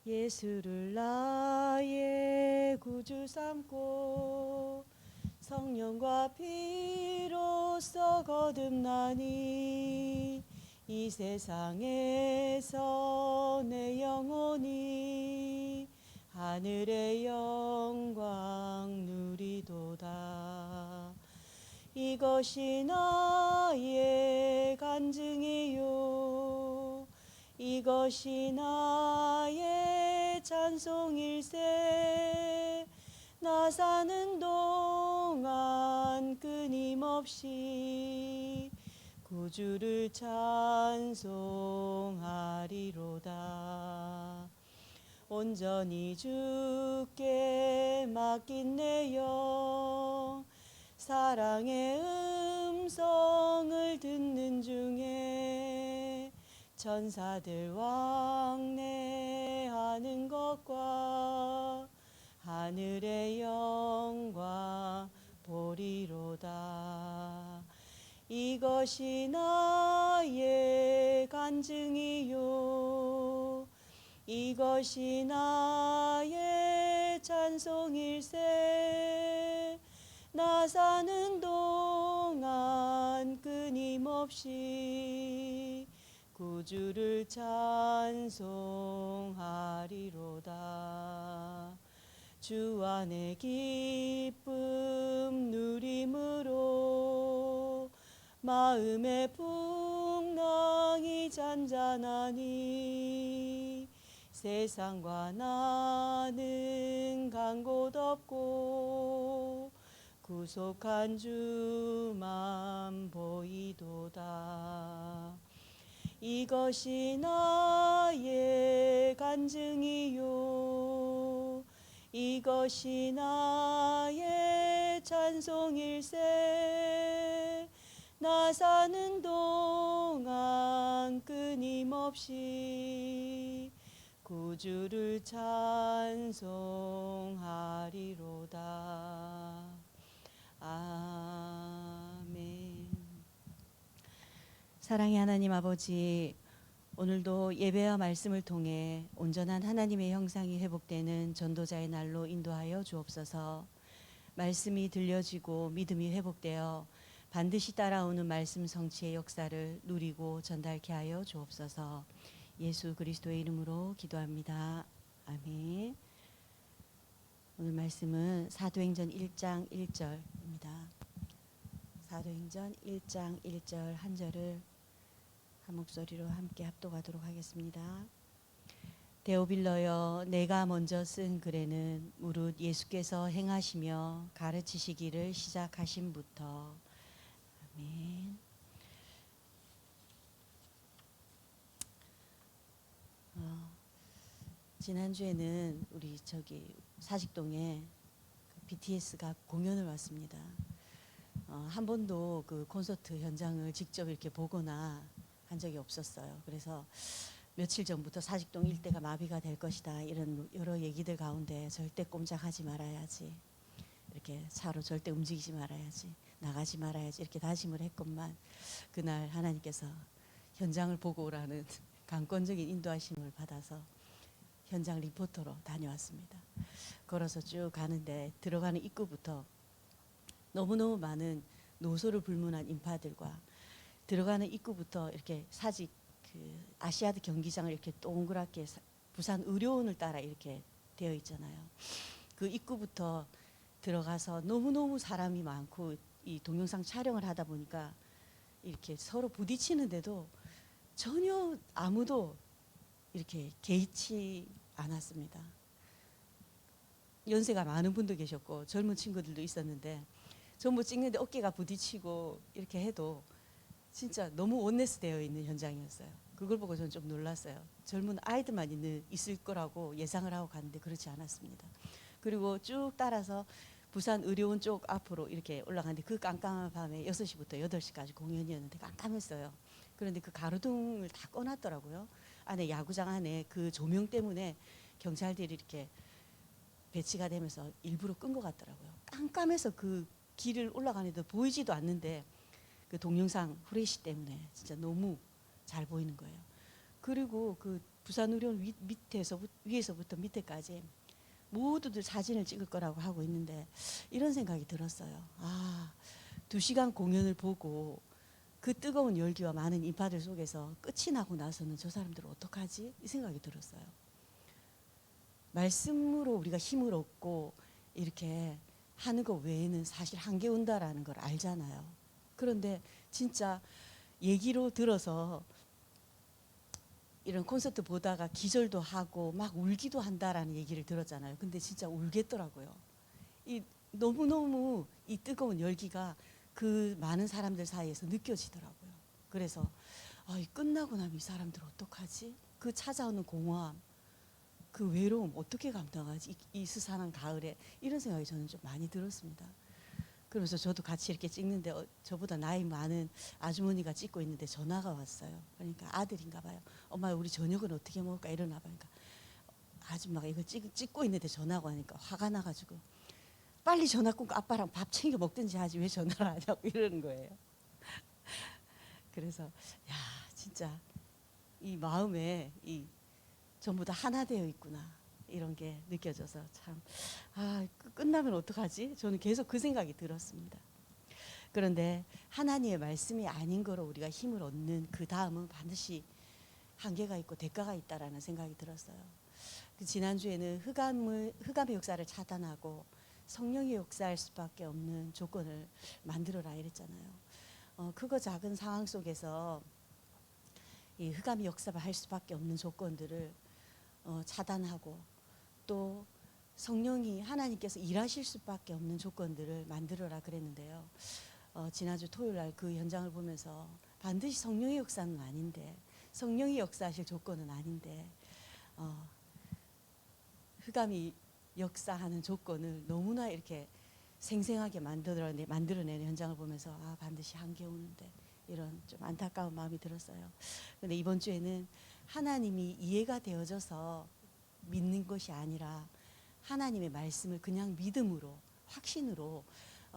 예수를 나의 구주 삼고 성령과 피로써 거듭나니 이 세상에서 내 영혼이 하늘의 영광 누리도다. 이것이 나의 간증이요 이것이 나의 찬송일세. 나 사는 동안 끊임없이 구주를 찬송하리로다. 온전히 주께 맡긴 내 영, 사랑의 음성을 듣는 중에 천사들 왕래하는 것과 하늘의 영광 보리로다. 이것이 나의 간증이요 이것이 나의 찬송일세. 나 사는 동안 끊임없이 구주를 찬송하리로다. 주 안에 기쁨 누림으로 마음의 풍랑이 잔잔하니 세상과 나는 간 곳 없고 구속한 주만 보이도다. 이것이 나의 간증이요 이것이 나의 찬송일세. 나 사는 동안 끊임없이 구주를 찬송하리로다. 아멘. 사랑의 하나님 아버지, 오늘도 예배와 말씀을 통해 온전한 하나님의 형상이 회복되는 전도자의 날로 인도하여 주옵소서. 말씀이 들려지고 믿음이 회복되어 반드시 따라오는 말씀 성취의 역사를 누리고 전달케 하여 주옵소서. 예수 그리스도의 이름으로 기도합니다. 아멘. 오늘 말씀은 사도행전 1장 1절입니다. 사도행전 1장 1절 한 절을 한 목소리로 함께 합독하도록 하겠습니다. 데오빌러여, 내가 먼저 쓴 글에는 무릇 예수께서 행하시며 가르치시기를 시작하심부터. 아멘. 지난주에는 우리 사직동에 BTS가 공연을 왔습니다. 한 번도 그 콘서트 현장을 직접 이렇게 보거나 한 적이 없었어요. 그래서 며칠 전부터 사직동 일대가 마비가 될 것이다, 이런 여러 얘기들 가운데 절대 꼼짝하지 말아야지, 이렇게 차로 절대 움직이지 말아야지, 나가지 말아야지, 이렇게 다짐을 했건만 그날 하나님께서 현장을 보고 오라는 강권적인 인도하심을 받아서 현장 리포터로 다녀왔습니다. 걸어서 쭉 가는데 들어가는 입구부터 너무너무 많은 노소를 불문한 인파들과 들어가는 입구부터 이렇게 사직 아시아드 경기장을 이렇게 동그랗게 부산 의료원을 따라 이렇게 되어 있잖아요. 그 입구부터 들어가서 너무너무 사람이 많고 이 동영상 촬영을 하다 보니까 이렇게 서로 부딪히는데도 전혀 아무도 이렇게 개의치 않았습니다. 연세가 많은 분도 계셨고 젊은 친구들도 있었는데 전부 찍는데 어깨가 부딪히고 이렇게 해도 진짜 너무 원네스 되어 있는 현장이었어요. 그걸 보고 저는 좀 놀랐어요. 젊은 아이들만 있을 거라고 예상을 하고 갔는데 그렇지 않았습니다. 그리고 쭉 따라서 부산 의료원 쪽 앞으로 이렇게 올라가는데 그 깜깜한 밤에 6시부터 8시까지 공연이었는데 깜깜했어요. 그런데 그 가로등을 다 꺼놨더라고요. 안에 야구장 안에 그 조명 때문에 경찰들이 이렇게 배치가 되면서 일부러 끈 것 같더라고요. 깜깜해서 그 길을 올라가는데 보이지도 않는데 그 동영상 후레쉬 때문에 진짜 너무 잘 보이는 거예요. 그리고 그 부산의료원 위에서부터 밑에까지 모두들 사진을 찍을 거라고 하고 있는데 이런 생각이 들었어요. 2시간 공연을 보고 그 뜨거운 열기와 많은 인파들 속에서 끝이 나고 나서는 저 사람들은 어떡하지? 이 생각이 들었어요. 말씀으로 우리가 힘을 얻고 이렇게 하는 것 외에는 사실 한계 온다라는 걸 알잖아요. 그런데 진짜 얘기로 들어서 이런 콘서트 보다가 기절도 하고 막 울기도 한다라는 얘기를 들었잖아요. 근데 진짜 울겠더라고요. 너무너무 이 뜨거운 열기가 그 많은 사람들 사이에서 느껴지더라고요. 그래서 끝나고 나면 이 사람들 어떡하지? 그 찾아오는 공허함, 그 외로움 어떻게 감당하지? 이 스산한 가을에 이런 생각이 저는 좀 많이 들었습니다. 그러면서 저도 같이 이렇게 찍는데 저보다 나이 많은 아주머니가 찍고 있는데 전화가 왔어요. 그러니까 아들인가 봐요. 엄마 우리 저녁은 어떻게 먹을까 이러나 봐요. 그러니까 아줌마가 이거 찍고 있는데 전화가 오니까 화가 나가지고 빨리 전화 끊고 아빠랑 밥 챙겨 먹든지 하지 왜 전화를 하냐고 이러는 거예요. 그래서 야 진짜 이 마음에 이 전부 다 하나 되어 있구나 이런 게 느껴져서 참 끝나면 어떡하지? 저는 계속 그 생각이 들었습니다. 그런데 하나님의 말씀이 아닌 거로 우리가 힘을 얻는 그 다음은 반드시 한계가 있고 대가가 있다라는 생각이 들었어요. 지난주에는 흑암의 역사를 차단하고 성령의 역사할 수밖에 없는 조건을 만들어라 이랬잖아요. 크고 작은 상황 속에서 이 흑암의 역사를 할 수밖에 없는 조건들을 차단하고 또 성령이 하나님께서 일하실 수밖에 없는 조건들을 만들어라 그랬는데요. 지난주 토요일 날 그 현장을 보면서 반드시 성령의 역사는 아닌데 성령이 역사하실 조건은 아닌데 흑암이 역사하는 조건을 너무나 이렇게 생생하게 만들어내는 현장을 보면서 반드시 한계 오는데 이런 좀 안타까운 마음이 들었어요. 그런데 이번 주에는 하나님이 이해가 되어져서 믿는 것이 아니라 하나님의 말씀을 그냥 믿음으로 확신으로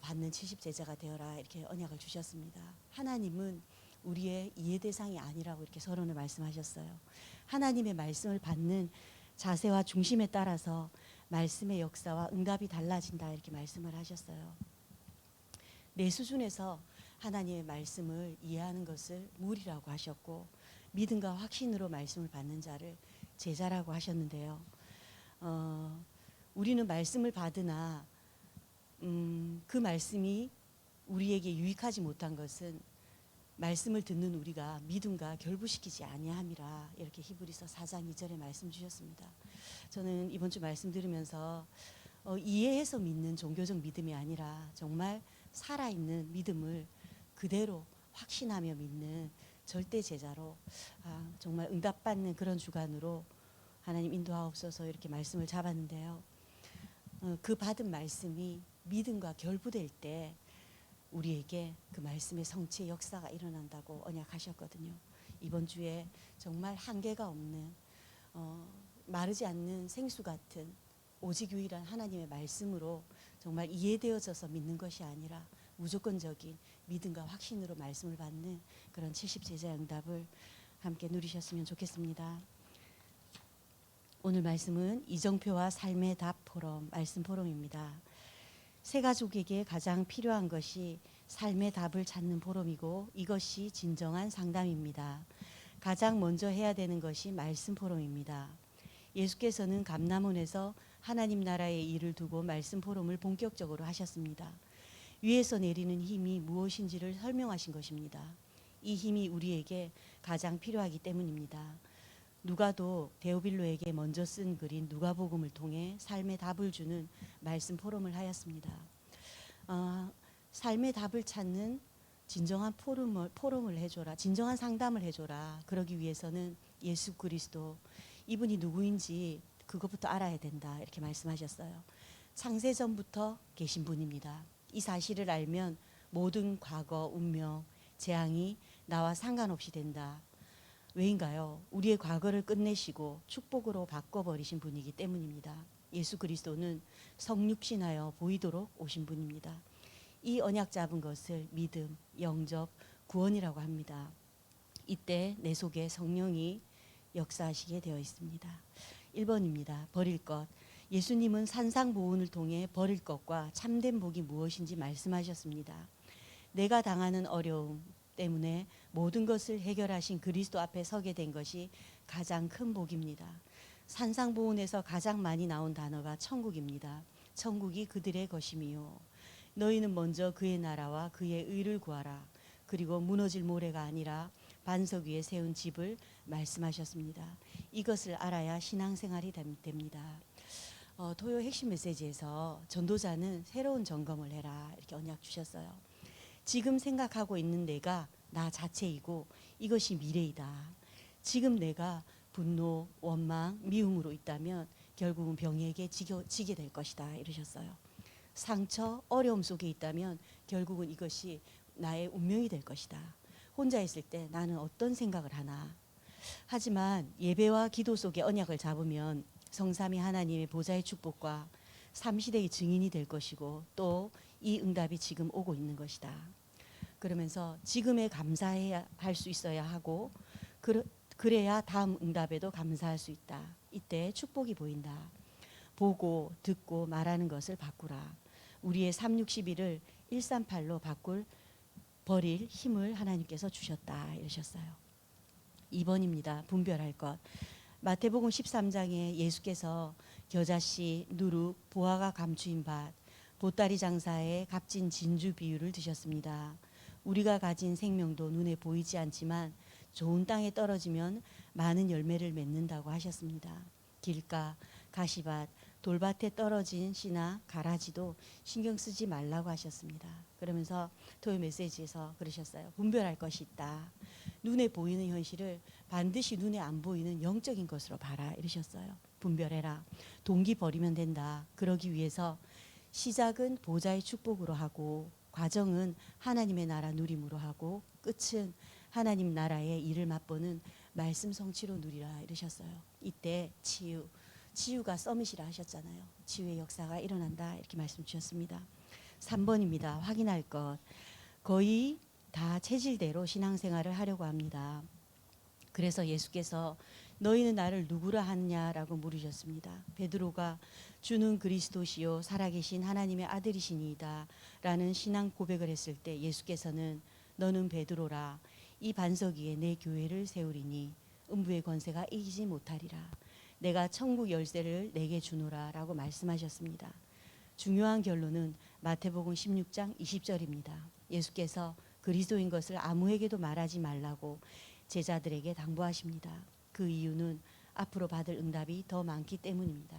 받는 70제자가 되어라 이렇게 언약을 주셨습니다. 하나님은 우리의 이해 대상이 아니라고 이렇게 서론을 말씀하셨어요. 하나님의 말씀을 받는 자세와 중심에 따라서 말씀의 역사와 응답이 달라진다 이렇게 말씀을 하셨어요. 내 수준에서 하나님의 말씀을 이해하는 것을 무리라고 하셨고 믿음과 확신으로 말씀을 받는 자를 제자라고 하셨는데요. 우리는 말씀을 받으나 그 말씀이 우리에게 유익하지 못한 것은 말씀을 듣는 우리가 믿음과 결부시키지 아니함이라 이렇게 히브리서 4장 2절에 말씀 주셨습니다. 저는 이번 주 말씀 들으면서 이해해서 믿는 종교적 믿음이 아니라 정말 살아있는 믿음을 그대로 확신하며 믿는 절대 제자로 정말 응답받는 그런 주간으로 하나님 인도하옵소서 이렇게 말씀을 잡았는데요. 그 받은 말씀이 믿음과 결부될 때 우리에게 그 말씀의 성취의 역사가 일어난다고 언약하셨거든요. 이번 주에 정말 한계가 없는 마르지 않는 생수 같은 오직 유일한 하나님의 말씀으로 정말 이해되어져서 믿는 것이 아니라 무조건적인 믿음과 확신으로 말씀을 받는 그런 70제자의 응답을 함께 누리셨으면 좋겠습니다. 오늘 말씀은 이정표와 삶의 답 포럼 말씀 포럼입니다. 새 가족에게 가장 필요한 것이 삶의 답을 찾는 포럼이고 이것이 진정한 상담입니다. 가장 먼저 해야 되는 것이 말씀 포럼입니다. 예수께서는 감람원에서 하나님 나라의 일을 두고 말씀 포럼을 본격적으로 하셨습니다. 위에서 내리는 힘이 무엇인지를 설명하신 것입니다. 이 힘이 우리에게 가장 필요하기 때문입니다. 누가도 데오빌로에게 먼저 쓴 글인 누가복음을 통해 삶의 답을 주는 말씀 포럼을 하였습니다. 삶의 답을 찾는 진정한 포럼을 해줘라. 진정한 상담을 해줘라. 그러기 위해서는 예수 그리스도 이분이 누구인지 그것부터 알아야 된다. 이렇게 말씀하셨어요. 창세전부터 계신 분입니다. 이 사실을 알면 모든 과거, 운명, 재앙이 나와 상관없이 된다. 왜인가요? 우리의 과거를 끝내시고 축복으로 바꿔버리신 분이기 때문입니다. 예수 그리스도는 성육신하여 보이도록 오신 분입니다. 이 언약 잡은 것을 믿음, 영접, 구원이라고 합니다. 이때 내 속에 성령이 역사하시게 되어 있습니다. 1번입니다. 버릴 것. 예수님은 산상보훈을 통해 버릴 것과 참된 복이 무엇인지 말씀하셨습니다. 내가 당하는 어려움 때문에 모든 것을 해결하신 그리스도 앞에 서게 된 것이 가장 큰 복입니다. 산상보훈에서 가장 많이 나온 단어가 천국입니다. 천국이 그들의 것이미요. 너희는 먼저 그의 나라와 그의 의를 구하라. 그리고 무너질 모래가 아니라 반석 위에 세운 집을 말씀하셨습니다. 이것을 알아야 신앙생활이 됩니다. 토요 핵심 메시지에서 전도자는 새로운 점검을 해라 이렇게 언약 주셨어요. 지금 생각하고 있는 내가 나 자체이고 이것이 미래이다. 지금 내가 분노, 원망, 미움으로 있다면 결국은 병에게 지게 될 것이다 이러셨어요. 상처, 어려움 속에 있다면 결국은 이것이 나의 운명이 될 것이다. 혼자 있을 때 나는 어떤 생각을 하나. 하지만 예배와 기도 속에 언약을 잡으면 성삼위 하나님의 보좌의 축복과 삼시대의 증인이 될 것이고 또 이 응답이 지금 오고 있는 것이다. 그러면서 지금에 감사해야 할 수 있어야 하고 그래야 다음 응답에도 감사할 수 있다. 이때 축복이 보인다. 보고 듣고 말하는 것을 바꾸라. 우리의 361을 138로 버릴 힘을 하나님께서 주셨다 이러셨어요. 2번입니다. 분별할 것. 마태복음 13장에 예수께서 겨자씨, 누룩, 보화가 감추인 밭, 보따리 장사의 값진 진주 비유를 드셨습니다. 우리가 가진 생명도 눈에 보이지 않지만 좋은 땅에 떨어지면 많은 열매를 맺는다고 하셨습니다. 길가, 가시밭, 돌밭에 떨어진 씨나 가라지도 신경 쓰지 말라고 하셨습니다. 그러면서 토요 메시지에서 그러셨어요. 분별할 것이 있다. 눈에 보이는 현실을 반드시 눈에 안 보이는 영적인 것으로 봐라 이러셨어요. 분별해라. 동기 버리면 된다. 그러기 위해서 시작은 보좌의 축복으로 하고 과정은 하나님의 나라 누림으로 하고 끝은 하나님 나라의 일을 맛보는 말씀 성취로 누리라 이러셨어요. 이때 치유가 서밋이라 하셨잖아요. 치유의 역사가 일어난다 이렇게 말씀 주셨습니다. 3번입니다. 확인할 것. 거의 다 체질대로 신앙생활을 하려고 합니다. 그래서 예수께서 너희는 나를 누구라 하느냐라고 물으셨습니다. 베드로가 주는 그리스도시요 살아계신 하나님의 아들이시니이다 라는 신앙 고백을 했을 때 예수께서는 너는 베드로라 이 반석 위에 내 교회를 세우리니 음부의 권세가 이기지 못하리라. 내가 천국 열쇠를 내게 주노라 라고 말씀하셨습니다. 중요한 결론은 마태복음 16장 20절입니다. 예수께서 그리스도인 것을 아무에게도 말하지 말라고 제자들에게 당부하십니다. 그 이유는 앞으로 받을 응답이 더 많기 때문입니다.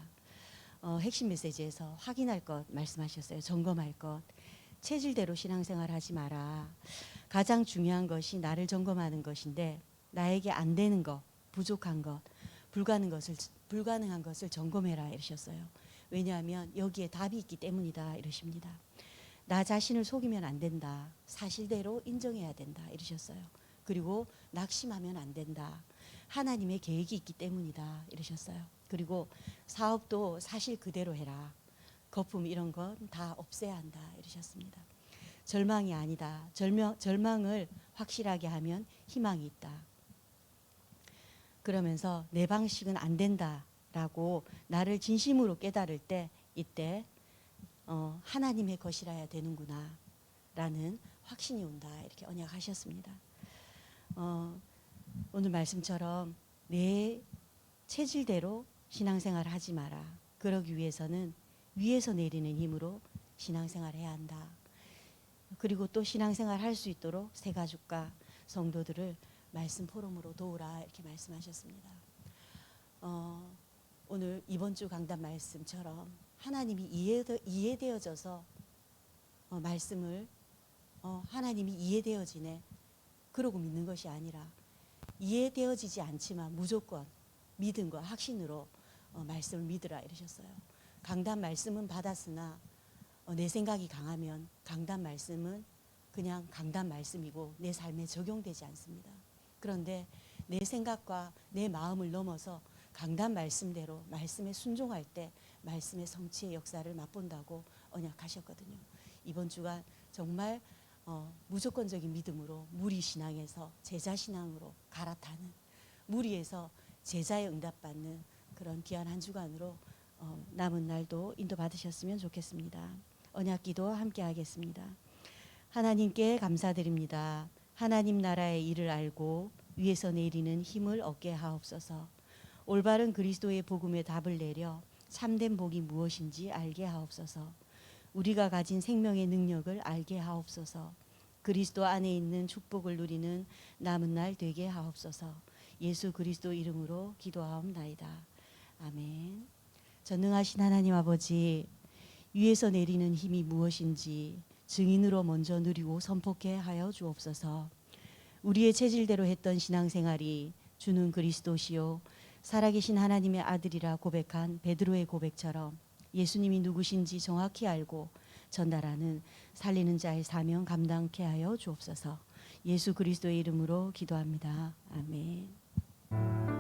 핵심 메시지에서 확인할 것 말씀하셨어요. 점검할 것. 체질대로 신앙생활 하지 마라. 가장 중요한 것이 나를 점검하는 것인데 나에게 안 되는 것, 부족한 것, 불가능한 것을 점검해라 이러셨어요. 왜냐하면 여기에 답이 있기 때문이다 이러십니다. 나 자신을 속이면 안 된다. 사실대로 인정해야 된다 이러셨어요. 그리고 낙심하면 안 된다. 하나님의 계획이 있기 때문이다 이러셨어요. 그리고 사업도 사실 그대로 해라. 거품 이런 건 다 없애야 한다 이러셨습니다. 절망이 아니다. 절망을 확실하게 하면 희망이 있다. 그러면서 내 방식은 안 된다라고 나를 진심으로 깨달을 때 이때 하나님의 것이라야 되는구나 라는 확신이 온다 이렇게 언약하셨습니다. 오늘 말씀처럼 내 체질대로 신앙생활을 하지 마라. 그러기 위해서는 위에서 내리는 힘으로 신앙생활을 해야 한다. 그리고 또 신앙생활 할 수 있도록 새 가족과 성도들을 말씀 포럼으로 도우라 이렇게 말씀하셨습니다. 오늘 이번 주 강단 말씀처럼 하나님이 이해되어져서 말씀을 하나님이 이해되어지네 그러고 믿는 것이 아니라 이해되어지지 않지만 무조건 믿음과 확신으로 말씀을 믿으라 이러셨어요. 강단 말씀은 받았으나 내 생각이 강하면 강단 말씀은 그냥 강단 말씀이고 내 삶에 적용되지 않습니다. 그런데 내 생각과 내 마음을 넘어서 강단 말씀대로 말씀에 순종할 때 말씀의 성취의 역사를 맛본다고 언약하셨거든요. 이번 주간 정말 무조건적인 믿음으로 무리 신앙에서 제자 신앙으로 갈아타는 무리에서 제자의 응답받는 그런 귀한 한 주간으로 남은 날도 인도받으셨으면 좋겠습니다. 언약기도 함께 하겠습니다. 하나님께 감사드립니다. 하나님 나라의 일을 알고 위에서 내리는 힘을 얻게 하옵소서. 올바른 그리스도의 복음에 답을 내려 참된 복이 무엇인지 알게 하옵소서. 우리가 가진 생명의 능력을 알게 하옵소서. 그리스도 안에 있는 축복을 누리는 남은 날 되게 하옵소서. 예수 그리스도 이름으로 기도하옵나이다. 아멘. 전능하신 하나님 아버지, 위에서 내리는 힘이 무엇인지 증인으로 먼저 누리고 선포케 하여 주옵소서. 우리의 체질대로 했던 신앙생활이 주는 그리스도시요 살아계신 하나님의 아들이라 고백한 베드로의 고백처럼 예수님이 누구신지 정확히 알고 전달하는 살리는 자의 사명 감당케 하여 주옵소서. 예수 그리스도의 이름으로 기도합니다. 아멘.